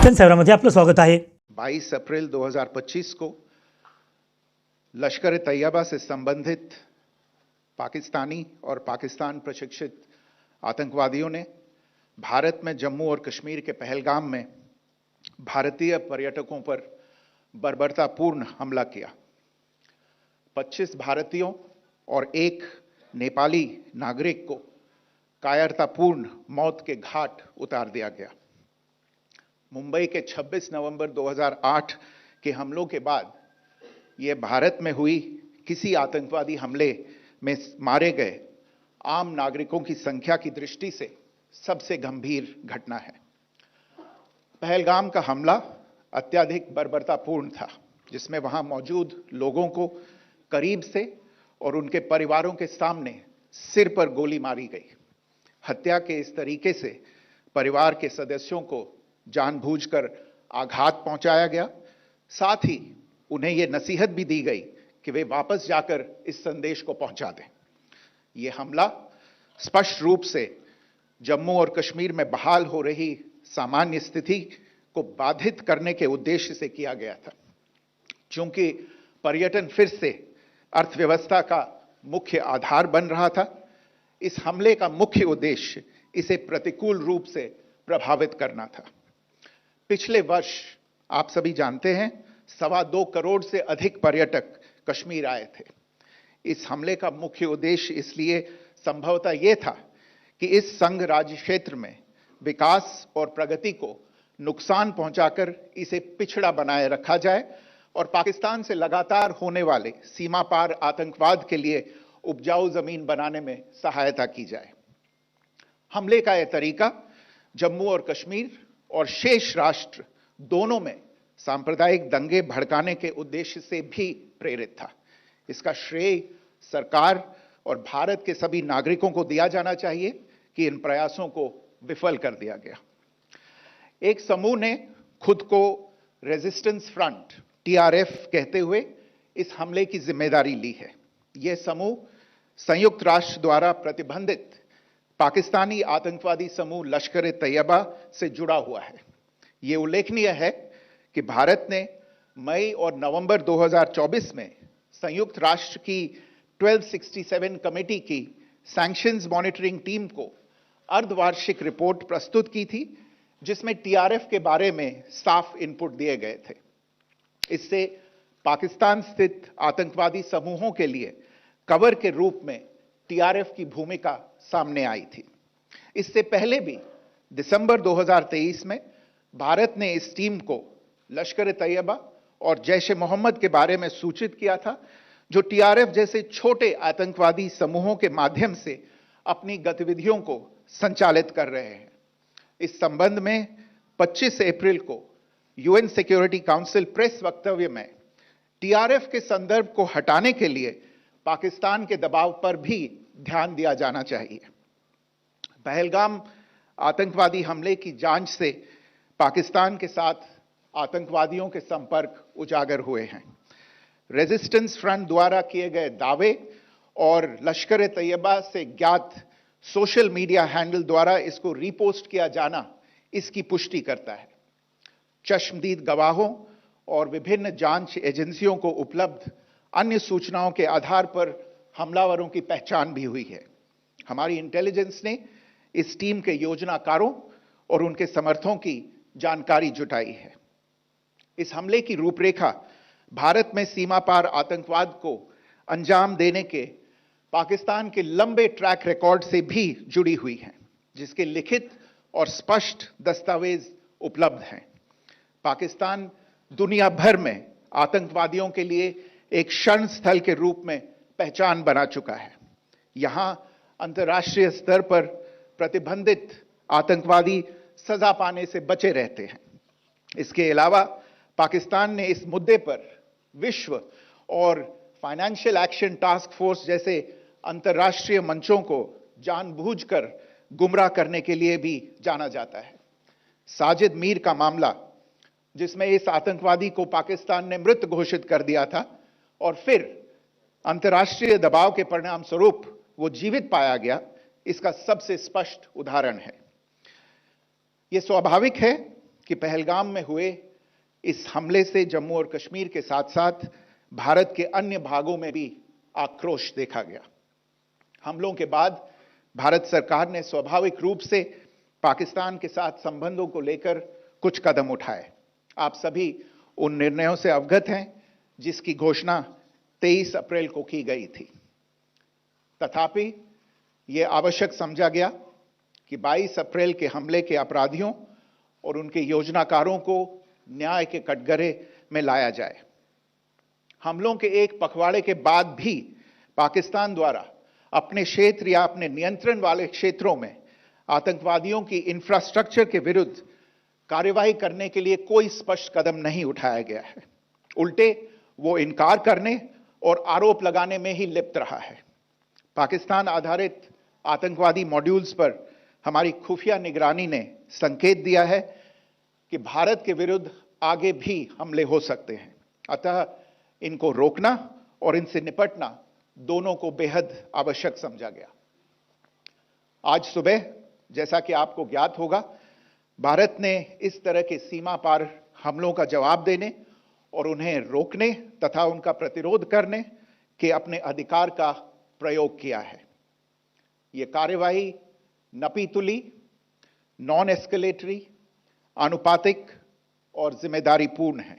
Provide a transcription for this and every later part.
दर्शन सेवरामध्ये आपलं स्वागत आहे। 22 अप्रैल 2025 को लश्कर ए तैयबा से संबंधित पाकिस्तानी और पाकिस्तान प्रशिक्षित आतंकवादियों ने भारत में जम्मू और कश्मीर के पहलगाम में भारतीय पर्यटकों पर बर्बरतापूर्ण हमला किया। 25 भारतीयों और एक नेपाली नागरिक को कायरतापूर्ण मौत के घाट उतार दिया गया। मुंबई के 26 नवंबर 2008 के हमलों के बाद यह भारत में हुई किसी आतंकवादी हमले में मारे गए आम नागरिकों की संख्या की दृष्टि से सबसे गंभीर घटना है। पहलगाम का हमला अत्यधिक बर्बरतापूर्ण था, जिसमें वहां मौजूद लोगों को करीब से और उनके परिवारों के सामने सिर पर गोली मारी गई। हत्या के इस तरीके से परिवार के सदस्यों को जानबूझकर आघात पहुंचाया गया। साथ ही उन्हें यह नसीहत भी दी गई कि वे वापस जाकर इस संदेश को पहुंचा दें। यह हमला स्पष्ट रूप से जम्मू और कश्मीर में बहाल हो रही सामान्य स्थिति को बाधित करने के उद्देश्य से किया गया था। चूंकि पर्यटन फिर से अर्थव्यवस्था का मुख्य आधार बन रहा था, इस हमले का मुख्य उद्देश्य इसे प्रतिकूल रूप से प्रभावित करना था। पिछले वर्ष आप सभी जानते हैं 2.25 करोड़ से अधिक पर्यटक कश्मीर आए थे। इस हमले का मुख्य उद्देश्य इसलिए संभवतः यह था कि इस संघ राज्य क्षेत्र में विकास और प्रगति को नुकसान पहुंचाकर इसे पिछड़ा बनाए रखा जाए और पाकिस्तान से लगातार होने वाले सीमा पार आतंकवाद के लिए उपजाऊ जमीन बनाने में सहायता की जाए। हमले का यह तरीका जम्मू और कश्मीर और शेष राष्ट्र दोनों में सांप्रदायिक दंगे भड़काने के उद्देश्य से भी प्रेरित था। इसका श्रेय सरकार और भारत के सभी नागरिकों को दिया जाना चाहिए कि इन प्रयासों को विफल कर दिया गया। एक समूह ने खुद को रेजिस्टेंस फ्रंट TRF कहते हुए इस हमले की जिम्मेदारी ली है। यह समूह संयुक्त राष्ट्र द्वारा प्रतिबंधित पाकिस्तानी आतंकवादी समूह लश्कर ए तैयबा से जुड़ा हुआ है। यह उल्लेखनीय है कि भारत ने मई और नवंबर 2024 में संयुक्त राष्ट्र की 1267 कमेटी की सैंक्शंस मॉनिटरिंग टीम को अर्धवार्षिक रिपोर्ट प्रस्तुत की थी, जिसमें TRF के बारे में साफ इनपुट दिए गए थे। इससे पाकिस्तान स्थित आतंकवादी समूहों के लिए कवर के रूप में TRF की भूमिका सामने आई थी। इससे पहले भी दिसंबर 2023 में भारत ने इस टीम को लश्कर ए तैयबा और जैश ए मोहम्मद के बारे में सूचित किया था, जो TRF जैसे छोटे आतंकवादी समूहों के माध्यम से अपनी गतिविधियों को संचालित कर रहे हैं। इस संबंध में 25 अप्रैल को UN सिक्योरिटी काउंसिल प्रेस वक्तव्य में TRF के संदर्भ को हटाने के लिए पाकिस्तान के दबाव पर भी ध्यान दिया जाना चाहिए। पहलगाम आतंकवादी हमले की जांच से पाकिस्तान के साथ आतंकवादियों के संपर्क उजागर हुए हैं। रेजिस्टेंस फ्रंट द्वारा किए गए दावे और लश्कर ए तैयबा से ज्ञात सोशल मीडिया हैंडल द्वारा इसको रीपोस्ट किया जाना इसकी पुष्टि करता है। चश्मदीद गवाहों और विभिन्न जांच एजेंसियों को उपलब्ध अन्य सूचनाओं के आधार पर हमलावरों की पहचान भी हुई है। हमारी इंटेलिजेंस ने इस टीम के योजनाकारों और उनके समर्थकों की जानकारी जुटाई है। इस हमले की रूपरेखा भारत में सीमा पार आतंकवाद को अंजाम देने के पाकिस्तान के लंबे ट्रैक रिकॉर्ड से भी जुड़ी हुई है, जिसके लिखित और स्पष्ट दस्तावेज उपलब्ध हैं। पाकिस्तान दुनिया भर में आतंकवादियों के लिए एक शरण स्थल के रूप में पहचान बना चुका है। यहां अंतर्राष्ट्रीय स्तर पर प्रतिबंधित आतंकवादी सजा पाने से बचे रहते हैं। इसके अलावा पाकिस्तान ने इस मुद्दे पर विश्व और फाइनेंशियल एक्शन टास्क फोर्स जैसे अंतर्राष्ट्रीय मंचों को जानबूझकर गुमराह करने के लिए भी जाना जाता है। साजिद मीर का मामला, जिसमें इस आतंकवादी को पाकिस्तान ने मृत घोषित कर दिया था और फिर अंतर्राष्ट्रीय दबाव के परिणाम स्वरूप वो जीवित पाया गया, इसका सबसे स्पष्ट उदाहरण है। यह स्वाभाविक है कि पहलगाम में हुए इस हमले से जम्मू और कश्मीर के साथ साथ भारत के अन्य भागों में भी आक्रोश देखा गया। हमलों के बाद भारत सरकार ने स्वाभाविक रूप से पाकिस्तान के साथ संबंधों को लेकर कुछ कदम उठाए। आप सभी उन निर्णयों से अवगत हैं जिसकी घोषणा 23 अप्रैल को की गई थी। तथापि यह आवश्यक समझा गया कि 22 अप्रैल के हमले के अपराधियों और उनके योजनाकारों को न्याय के कटघरे में लाया जाए। हमलों के एक पखवाड़े के बाद भी पाकिस्तान द्वारा अपने क्षेत्र या अपने नियंत्रण वाले क्षेत्रों में आतंकवादियों की इंफ्रास्ट्रक्चर के विरुद्ध कार्रवाई करने के लिए कोई स्पष्ट कदम नहीं उठाया गया है। उल्टे वो इनकार करने और आरोप लगाने में ही लिप्त रहा है। पाकिस्तान आधारित आतंकवादी मॉड्यूल्स पर हमारी खुफिया निगरानी ने संकेत दिया है कि भारत के विरुद्ध आगे भी हमले हो सकते हैं। अतः इनको रोकना और इनसे निपटना दोनों को बेहद आवश्यक समझा गया। आज सुबह, जैसा कि आपको ज्ञात होगा, भारत ने इस तरह के सीमा पार हमलों का जवाब देने और उन्हें रोकने तथा उनका प्रतिरोध करने के अपने अधिकार का प्रयोग किया है। यह कार्यवाही नपीतुली, नॉन एस्केलेटरी, आनुपातिक और जिम्मेदारीपूर्ण है।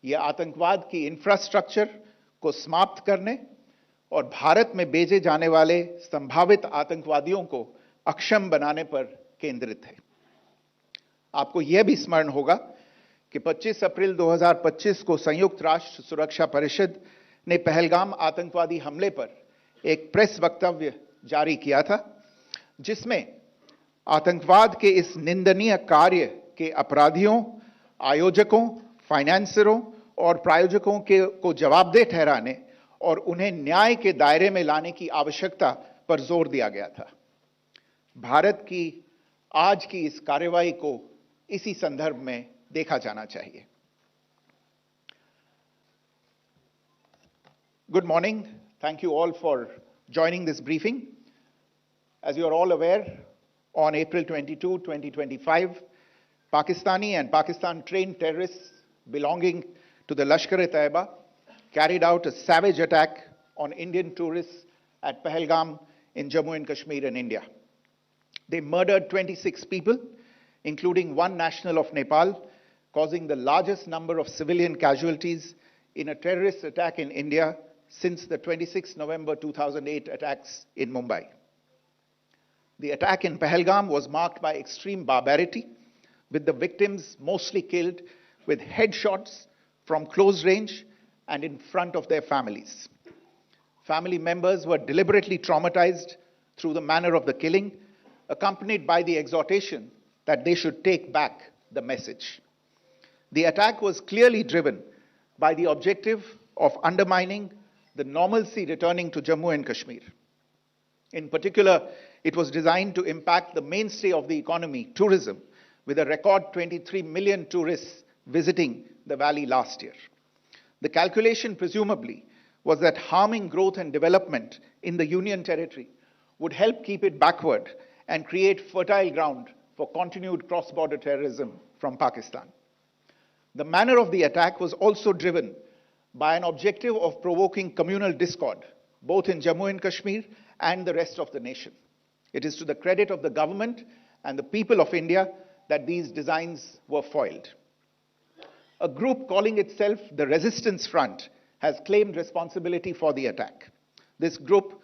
यह आतंकवाद की इंफ्रास्ट्रक्चर को समाप्त करने और भारत में भेजे जाने वाले संभावित आतंकवादियों को अक्षम बनाने पर केंद्रित है। आपको यह भी स्मरण होगा कि 25 अप्रैल 2025 को संयुक्त राष्ट्र सुरक्षा परिषद ने पहलगाम आतंकवादी हमले पर एक प्रेस वक्तव्य जारी किया था, जिसमें आतंकवाद के इस निंदनीय कार्य के अपराधियों, आयोजकों, फाइनेंसरों और प्रायोजकों को जवाबदेह ठहराने और उन्हें न्याय के दायरे में लाने की आवश्यकता पर जोर दिया गया था। भारत की आज की इस कार्रवाई को इसी संदर्भ में देखा जाना चाहिए। Good morning. Thank you all for joining this briefing. As you are all aware, on April 22, 2025, Pakistani and Pakistan-trained terrorists belonging to the Lashkar-e-Taiba carried out a savage attack on Indian tourists at Pahalgam in Jammu and Kashmir in India. They murdered 26 people, including one national of Nepal, causing the largest number of civilian casualties in a terrorist attack in India since the 26 November 2008 attacks in Mumbai. The attack in Pahalgam was marked by extreme barbarity, with the victims mostly killed with headshots from close range and in front of their families. Family members were deliberately traumatized through the manner of the killing, accompanied by the exhortation that they should take back the message. The attack was clearly driven by the objective of undermining the normalcy returning to Jammu and Kashmir. In particular, it was designed to impact the mainstay of the economy, tourism, with a record 23 million tourists visiting the valley last year. The calculation, presumably, was that harming growth and development in the Union Territory would help keep it backward and create fertile ground for continued cross-border terrorism from Pakistan. The manner of the attack was also driven by an objective of provoking communal discord, both in Jammu and Kashmir and the rest of the nation. It is to the credit of the government and the people of India that these designs were foiled. A group calling itself the Resistance Front has claimed responsibility for the attack. This group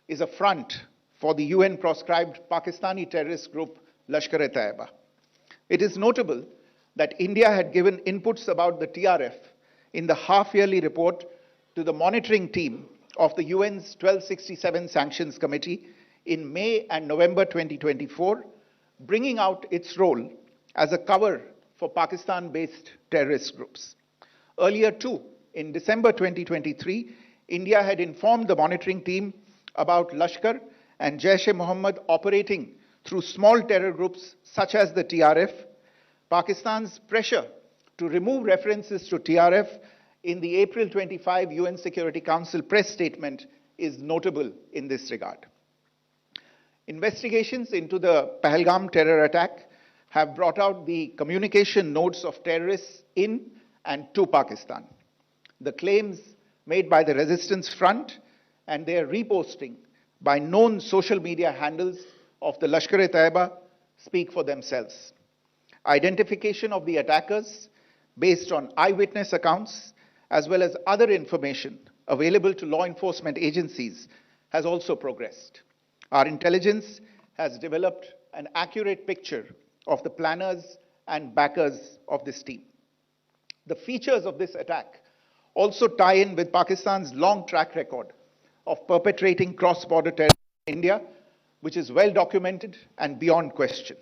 is a front for the UN-proscribed Pakistani terrorist group Lashkar-e-Taiba. It is notable that India had given inputs about the TRF in the half-yearly report to the monitoring team of the UN's 1267 Sanctions Committee in May and November 2024, bringing out its role as a cover for Pakistan-based terrorist groups. Earlier too, in December 2023, India had informed the monitoring team about Lashkar and Jaish-e-Mohammed operating through small terror groups such as the TRF. Pakistan's pressure to remove references to TRF in the April 25 UN Security Council press statement is notable in this regard. Investigations into the Pahalgam terror attack have brought out the communication notes of terrorists in and to Pakistan, the claims made by the Resistance Front and their reposting by known social media handles of the Lashkar-e-Taiba speak for themselves. Identification of the attackers based on eyewitness accounts as well as other information available to law enforcement agencies has also progressed. Our intelligence has developed an accurate picture of the planners and backers of this team. The features of this attack also tie in with Pakistan's long track record of perpetrating cross-border terrorism in India, which is well documented and beyond question.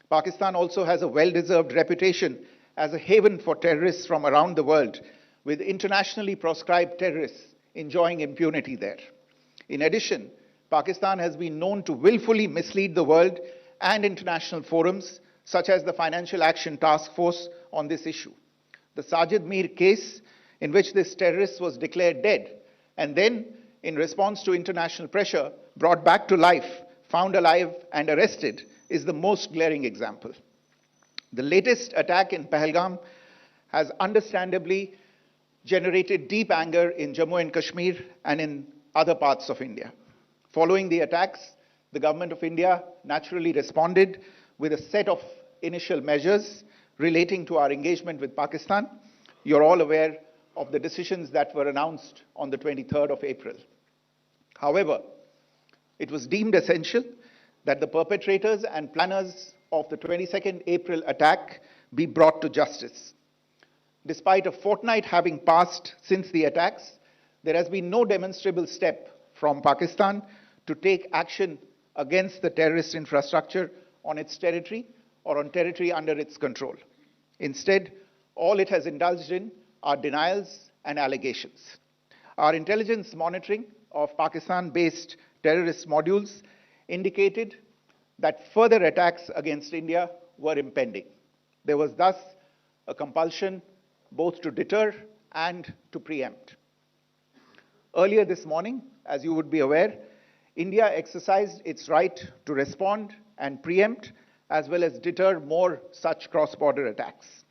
Pakistan also has a well-deserved reputation as a haven for terrorists from around the world, with internationally proscribed terrorists enjoying impunity there. In addition, Pakistan has been known to willfully mislead the world and international forums, such as the Financial Action Task Force, on this issue. The Sajid Mir case, in which this terrorist was declared dead and then, in response to international pressure, brought back to life, found alive and arrested, is the most glaring example. The latest attack in Pahalgam has understandably generated deep anger in Jammu and Kashmir and in other parts of India. Following the attacks, the government of India naturally responded with a set of initial measures relating to our engagement with Pakistan. You're all aware of the decisions that were announced on the 23rd of April. However, it was deemed essential that the perpetrators and planners of the 22nd April attack be brought to justice. Despite a fortnight having passed since the attacks, there has been no demonstrable step from Pakistan to take action against the terrorist infrastructure on its territory or on territory under its control. Instead, all it has indulged in are denials and allegations. Our intelligence monitoring of Pakistan-based terrorist modules indicated that further attacks against India were impending. There was thus a compulsion both to deter and to preempt. Earlier this morning, as you would be aware, India exercised its right to respond and preempt as well as deter more such cross-border attacks.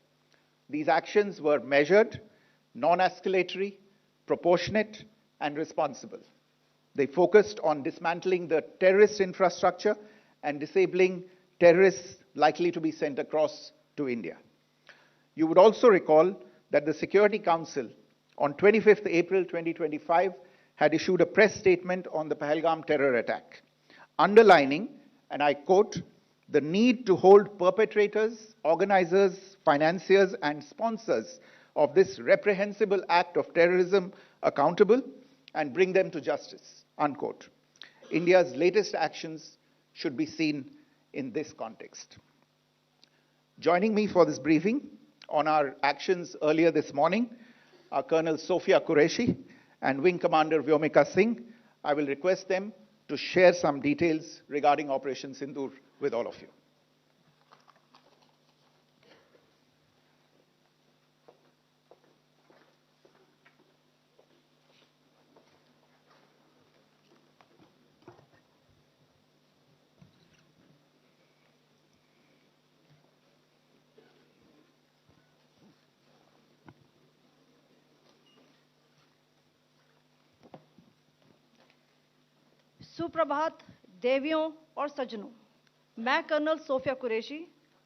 These actions were measured, non-escalatory, proportionate, and responsible. They focused on dismantling the terrorist infrastructure and disabling terrorists likely to be sent across to India. You would also recall that the Security Council on 25th April 2025 had issued a press statement on the Pahalgam terror attack, underlining, and I quote, the need to hold perpetrators, organizers, financiers, and sponsors of this reprehensible act of terrorism accountable and bring them to justice, unquote. India's latest actions should be seen in this context. Joining me for this briefing on our actions earlier this morning are Colonel Sophia Qureshi and Wing Commander Vyomika Singh. I will request them to share some details regarding Operation Sindoor with all of you. सुप्रभात देवियों और सज्जनों, मैं colonel Sophia Qureshi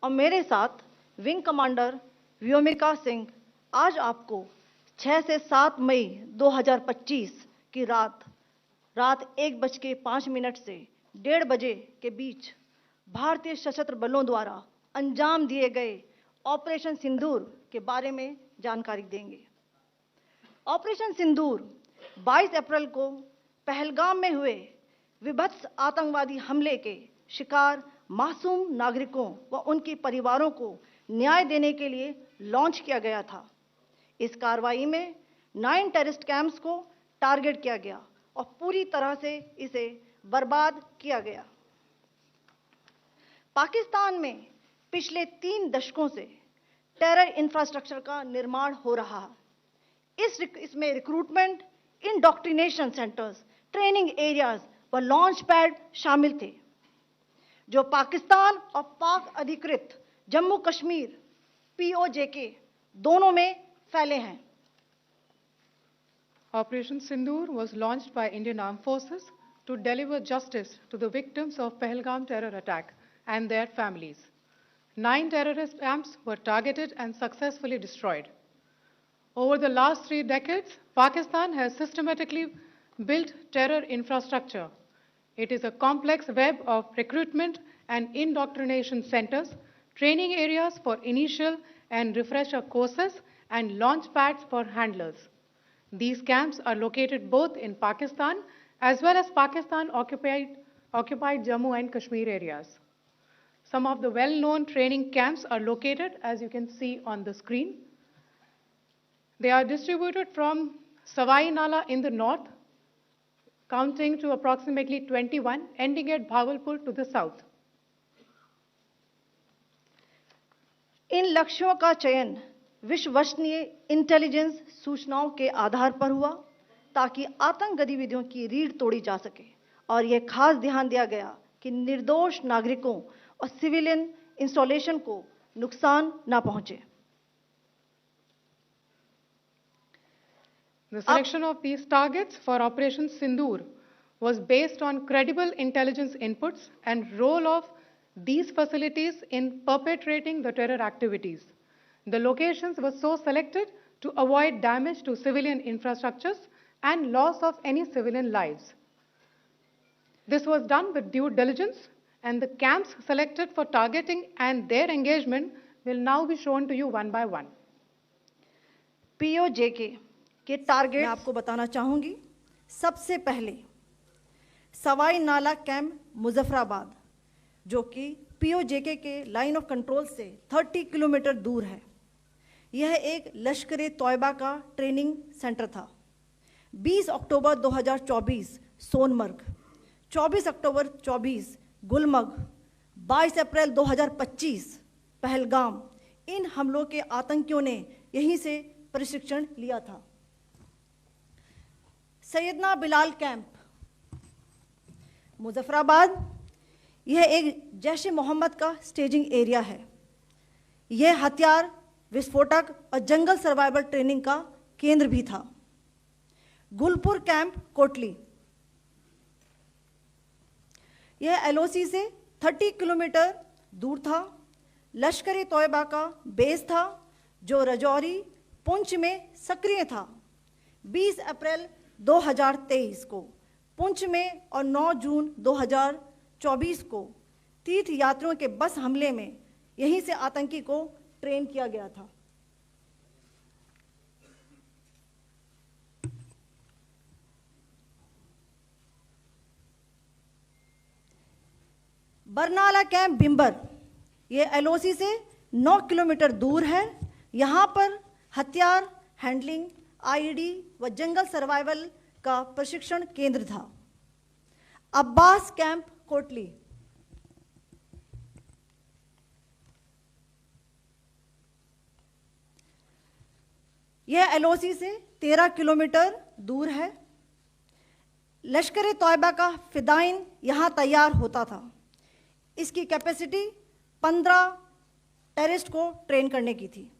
और मेरे साथ wing commander Vyomika Singh आज आपको 6 से 7 मई 2025 की रात 1:05 से 1:30 बजे के बीच भारतीय सशस्त्र बलों द्वारा अंजाम दिए गए ऑपरेशन सिंदूर के बारे में जानकारी देंगे। ऑपरेशन सिंदूर 22 अप्रैल को पहलगाम में हुए विभत्स आतंकवादी हमले के शिकार मासूम नागरिकों व उनके परिवारों को न्याय देने के लिए लॉन्च किया गया था। इस कार्रवाई में 9 टेररिस्ट कैंप्स को टारगेट किया गया और पूरी तरह से इसे बर्बाद किया गया। पाकिस्तान में पिछले 3 दशकों से टेरर इंफ्रास्ट्रक्चर का निर्माण हो रहा है। इसमें recruitment, indoctrination centres, training areas व लॉन्च पैड शामिल थे, जो पाकिस्तान और पाक अधिकृत जम्मू कश्मीर, POJK दोनों में फैले हैं। Operation Sindoor was launched by Indian Armed Forces to deliver justice to the victims of Pahalgam terror attack and their families. 9 terrorist camps were targeted and successfully destroyed. Over the last 3 decades, Pakistan has systematically built terror infrastructure. It is a complex web of recruitment and indoctrination centers, training areas for initial and refresher courses, and launch pads for handlers. These camps are located both in Pakistan as well as Pakistan-occupied Jammu and Kashmir areas. Some of the well-known training camps are located, as you can see on the screen. They are distributed from Savai Nala in the north, counting to approximately 21, ending at Bhagalpur to the south. इन लक्ष्यों का चयन विश्वसनीय intelligence सूचनाओं के आधार पर हुआ ताकि आतंक गतिविधियों की रीढ़ तोड़ी जा सके और यह खास ध्यान दिया गया कि निर्दोष नागरिकों और सिविलियन इंस्टॉलेशन को नुकसान न पहुंचे। The selection of these targets for Operation Sindoor was based on credible intelligence inputs and role of these facilities in perpetrating the terror activities. The locations were so selected to avoid damage to civilian infrastructures and loss of any civilian lives. This was done with due diligence, and the camps selected for targeting and their engagement will now be shown to you one by one. POJK के target मैं आपको बताना चाहूंगी। सबसे पहले सवाई नाला camp Muzaffarabad, जो कि POJK के लाइन ऑफ कंट्रोल से 30 किलोमीटर दूर है। यह एक लश्कर तोयबा का ट्रेनिंग सेंटर था। 20 अक्टूबर 2024 सोनमर्ग, 24 अक्टूबर 24 गुलमर्ग, 22 अप्रैल 2025 पहलगाम, इन हमलों के आतंकियों ने यहीं से प्रशिक्षण लिया था। सैयदना बिलाल कैंप मुजफ्फराबाद, यह एक जैश ए मोहम्मद का स्टेजिंग एरिया है। यह हथियार, विस्फोटक और जंगल सर्वाइवल ट्रेनिंग का केंद्र भी था। गुलपुर कैंप कोटली, यह LOC से 30 किलोमीटर दूर था। लश्कर तोयबा का बेस था जो रजौरी, पुंछ में सक्रिय था। 20 अप्रैल 2023 को पुंछ में और 9 जून 2024 को तीर्थ यात्रियों के बस हमले में यहीं से आतंकी को ट्रेन किया गया था। बरनाला कैंप बिंबर, ये LOC से 9 किलोमीटर दूर है। यहाँ पर हथियार, हैंडलिंग, IED व जंगल सर्वाइवल का प्रशिक्षण केंद्र था। अब्बास कैंप कोटली, यह LOC से 13 किलोमीटर दूर है। लश्कर तोयबा का फिदाइन यहाँ तैयार होता था। इसकी कैपेसिटी 15 टेररिस्ट को ट्रेन करने की थी।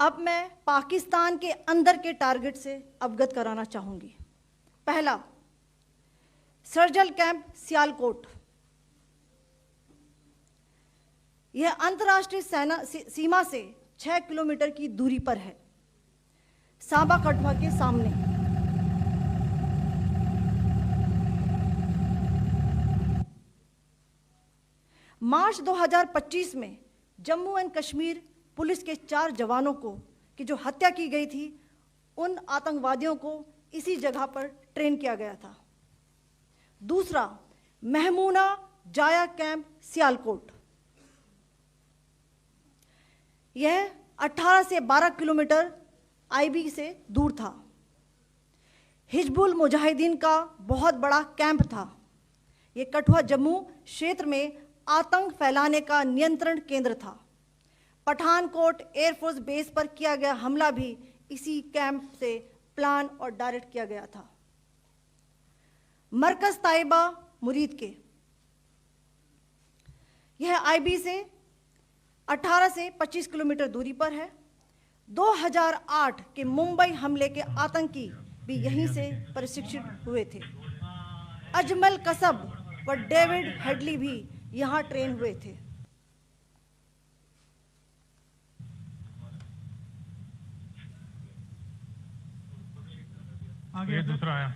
अब मैं पाकिस्तान के अंदर के टारगेट से अवगत कराना चाहूंगी। पहला, सर्जल कैंप सियालकोट, यह अंतर्राष्ट्रीय सीमा से 6 किलोमीटर की दूरी पर है, सांबा कठुआ के सामने। मार्च 2025 में जम्मू एंड कश्मीर पुलिस के 4 जवानों को की जो हत्या की गई थी, उन आतंकवादियों को इसी जगह पर ट्रेन किया गया था। दूसरा, महमूना जाया कैंप सियालकोट, यह 18 से 12 किलोमीटर IB से दूर था। हिजबुल मुजाहिदीन का बहुत बड़ा कैंप था। यह कठुआ जम्मू क्षेत्र में आतंक फैलाने का नियंत्रण केंद्र था। पठानकोट एयरफोर्स बेस पर किया गया हमला भी इसी कैंप से प्लान और डायरेक्ट किया गया था। मरकज ताइबा मुरीद के, यह आईबी से 18 से 25 किलोमीटर दूरी पर है। 2008 के मुंबई हमले के आतंकी भी यहीं से प्रशिक्षित हुए थे। अजमल कसब व डेविड हेडली भी यहां ट्रेन हुए थे। आगे दूसरा आया।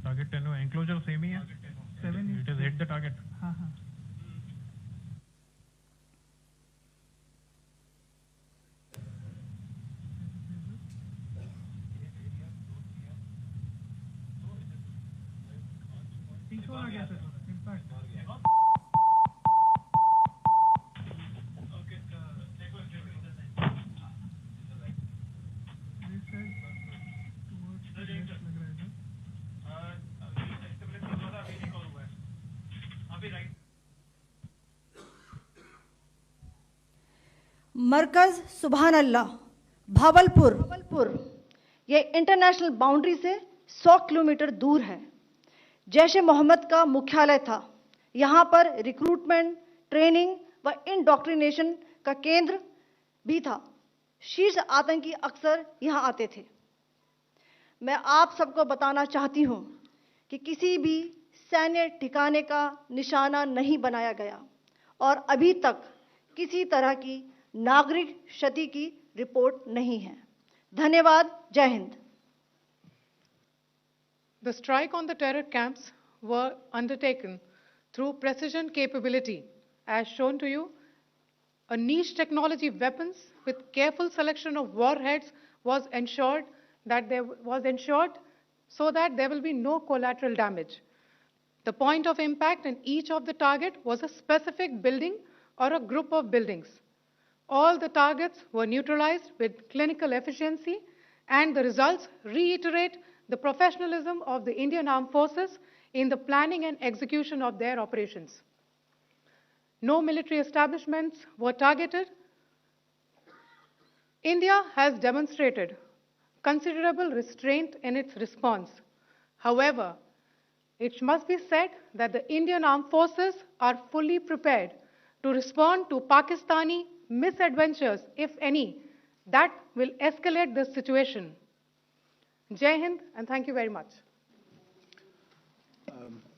टारगेट 10 हुआ, एंक्लोजर सेम ही है। 7 it is hit the target. हाँ हाँ। आ गया सर, इम्पैक्ट। मरकज सुभान अल्लाह भावलपुर, यह इंटरनेशनल बाउंड्री से 100 किलोमीटर दूर है। जैश ए मोहम्मद का मुख्यालय था। यहाँ पर रिक्रूटमेंट, ट्रेनिंग व इंडॉक्ट्रिनेशन का केंद्र भी था। शीर्ष आतंकी अक्सर यहाँ आते थे। मैं आप सबको बताना चाहती हूँ कि किसी भी सैन्य ठिकाने का निशाना नहीं बनाया गया और अभी तक किसी तरह की नागरिक क्षति की रिपोर्ट नहीं है। धन्यवाद। जय Hind. The strike on the terror camps were undertaken through precision capability, as shown to you. A niche technology weapons with careful selection of warheads was ensured so that there will be no collateral damage. The point of impact in each of the target was a specific building or a group of buildings. All the targets were neutralized with clinical efficiency, and the results reiterate the professionalism of the Indian Armed Forces in the planning and execution of their operations. No military establishments were targeted. India has demonstrated considerable restraint in its response. However, it must be said that the Indian Armed Forces are fully prepared to respond to Pakistani misadventures, if any, that will escalate this situation. Jai Hind, and thank you very much.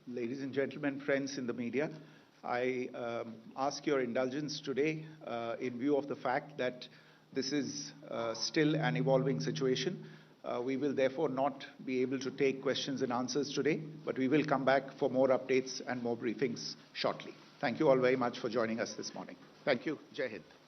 Ladies and gentlemen, friends in the media, I ask your indulgence today in view of the fact that this is still an evolving situation. We will therefore not be able to take questions and answers today, but we will come back for more updates and more briefings shortly. Thank you all very much for joining us this morning. Thank you. Jai Hind.